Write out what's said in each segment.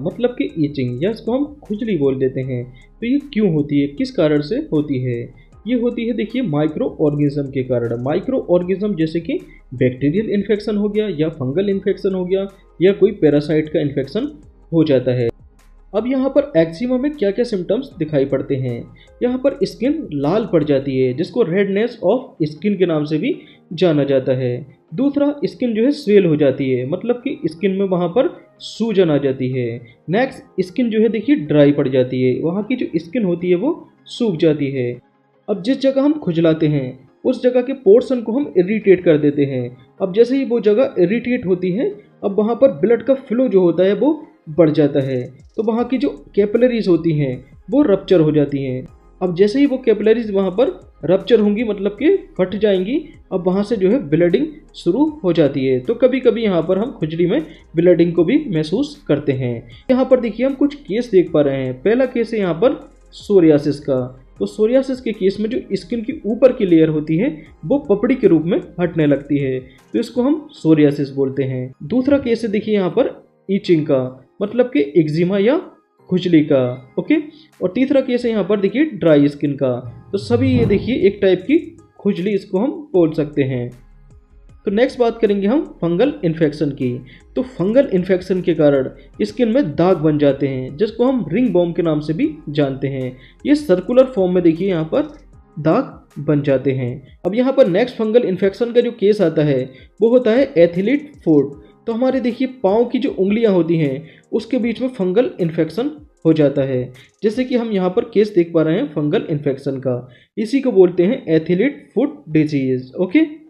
मतलब कि ईचिंग या इसको हम खुजली बोल देते हैं। तो ये क्यों होती है, किस कारण से होती है? ये होती है देखिए माइक्रो ऑर्गेनिज्म के कारण। माइक्रो ऑर्गेनिज्म जैसे कि बैक्टीरियल इन्फेक्शन हो गया या फंगल इन्फेक्शन हो गया या कोई पैरासाइट का इन्फेक्शन हो जाता है। अब यहाँ पर एक्जिमा में क्या क्या सिम्टम्स दिखाई पड़ते हैं? यहाँ पर स्किन लाल पड़ जाती है जिसको रेडनेस ऑफ स्किन के नाम से भी जाना जाता है। दूसरा, स्किन जो है स्वेल हो जाती है, मतलब कि स्किन में वहाँ पर सूजन आ जाती है। नेक्स्ट, स्किन जो है देखिए ड्राई पड़ जाती है, वहाँ की जो स्किन होती है वो सूख जाती है। अब जिस जगह हम खुजलाते हैं उस जगह के पोर्शन को हम इरिटेट कर देते हैं। अब जैसे ही वो जगह इरिटेट होती है, अब वहाँ पर ब्लड का फ्लो जो होता है वो बढ़ जाता है, तो वहाँ की जो कैपिलरीज होती हैं वो रप्चर हो जाती हैं। अब जैसे ही वो कैपिलरीज वहाँ पर रप्चर होंगी, मतलब कि फट जाएंगी, अब वहाँ से जो है ब्लडिंग शुरू हो जाती है। तो कभी कभी यहाँ पर हम खुजली में ब्लडिंग को भी महसूस करते हैं। यहाँ पर देखिए हम कुछ केस देख पा रहे हैं। पहला केस है यहाँ पर सोरियासिस का। तो सोरियासिस के केस में जो स्किन की ऊपर की लेयर होती है वो पपड़ी के रूप में हटने लगती है, तो इसको हम सोरियासिस बोलते हैं। दूसरा केस है देखिए यहाँ पर ईचिंग का, मतलब कि एक्जिमा या खुजली का। ओके, और तीसरा केस है यहाँ पर देखिए ड्राई स्किन का। तो सभी ये देखिए एक टाइप की खुजली इसको हम बोल सकते हैं। तो नेक्स्ट बात करेंगे हम फंगल इन्फेक्शन की। तो फंगल इन्फेक्शन के कारण स्किन में दाग बन जाते हैं जिसको हम रिंग बॉम के नाम से भी जानते हैं। ये सर्कुलर फॉर्म में देखिए यहाँ पर दाग बन जाते हैं। अब यहाँ पर नेक्स्ट फंगल इन्फेक्शन का जो केस आता है वो होता है एथलीट फुट। तो हमारे देखिए पाँव की जो उंगलियां होती हैं उसके बीच में फंगल इन्फेक्शन हो जाता है, जैसे कि हम यहाँ पर केस देख पा रहे हैं फंगल इन्फेक्शन का। इसी को बोलते हैं एथलीट फुट डिजीज। ओके,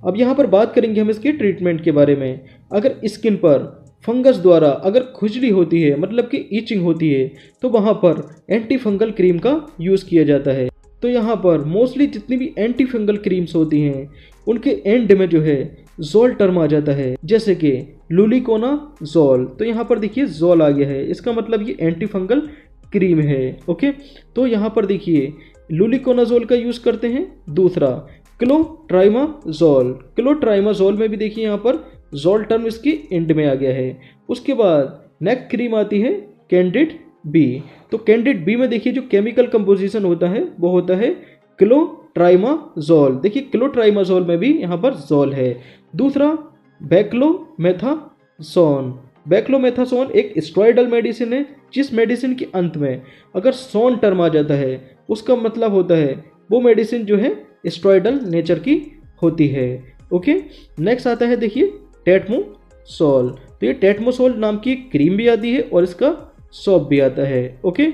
अब यहाँ पर बात करेंगे हम इसके ट्रीटमेंट के बारे में। अगर स्किन पर फंगस द्वारा अगर खुजली होती है, मतलब कि ईचिंग होती है, तो वहाँ पर एंटी फंगल क्रीम का यूज़ किया जाता है। तो यहाँ पर मोस्टली जितनी भी एंटी फंगल क्रीम्स होती हैं उनके एंड में जो है जोल टर्म आ जाता है, जैसे कि लुलिकोनाजोल। तो यहाँ पर देखिए जोल आ गया है, इसका मतलब ये एंटी फंगल क्रीम है। ओके, तो यहाँ पर देखिए लुलिकोनाजोल का यूज़ करते हैं। दूसरा क्लोट्राइमाजोल। क्लोट्राइमाजोल में भी देखिए यहाँ पर जोल टर्म इसके एंड में आ गया है। उसके बाद नेक क्रीम आती है कैंडिड बी। तो कैंडिड बी में देखिए जो केमिकल कंपोजिशन होता है वो होता है क्लोट्राइमाजोल। देखिए क्लोट्राइमाजोल में भी यहाँ पर जोल है। दूसरा बैक्लोमेथासोन। बैक्लोमेथासोन एक स्टेरॉयडल मेडिसिन है, जिस मेडिसिन के अंत में अगर सोन टर्म आ जाता है उसका मतलब होता है वो मेडिसिन जो है स्टेरॉयडल नेचर की होती है। ओके, नेक्स्ट आता है देखिए टेटमोसोल। तो ये टेटमोसोल नाम की एक क्रीम भी आती है और इसका सॉप भी आता है। ओके,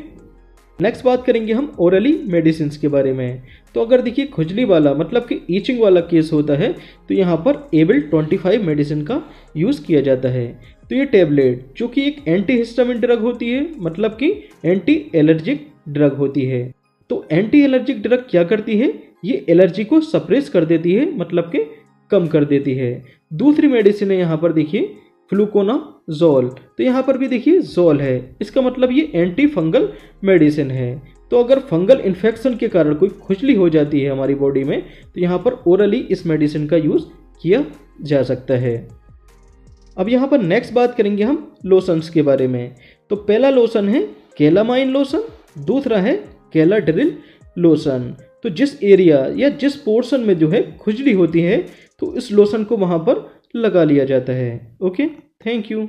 नेक्स्ट बात करेंगे हम ओरली मेडिसिन के बारे में। तो अगर देखिए खुजली वाला मतलब कि ईचिंग वाला केस होता है तो यहाँ पर एबल 25 मेडिसिन का यूज़ किया जाता है। तो ये टैबलेट जो कि एक एंटी हिस्टामिन ड्रग होती है, मतलब कि एंटी एलर्जिक ड्रग होती है। तो एंटी एलर्जिक ड्रग क्या करती है, ये एलर्जी को सप्रेस कर देती है, मतलब कि कम कर देती है। दूसरी मेडिसिन है यहाँ पर देखिए फ्लूकोनाजोल। तो यहाँ पर भी देखिए जोल है, इसका मतलब ये एंटी फंगल मेडिसिन है। तो अगर फंगल इन्फेक्शन के कारण कोई खुजली हो जाती है हमारी बॉडी में तो यहाँ पर ओरली इस मेडिसिन का यूज़ किया जा सकता है। अब यहाँ पर नेक्स्ट बात करेंगे हम लोशंस के बारे में। तो पहला लोशन है कैलामाइन लोशन, दूसरा है कैलाड्रिल लोशन। तो जिस एरिया या जिस पोर्शन में जो है खुजली होती है तो इस लोशन को वहाँ पर लगा लिया जाता है। Okay, thank you.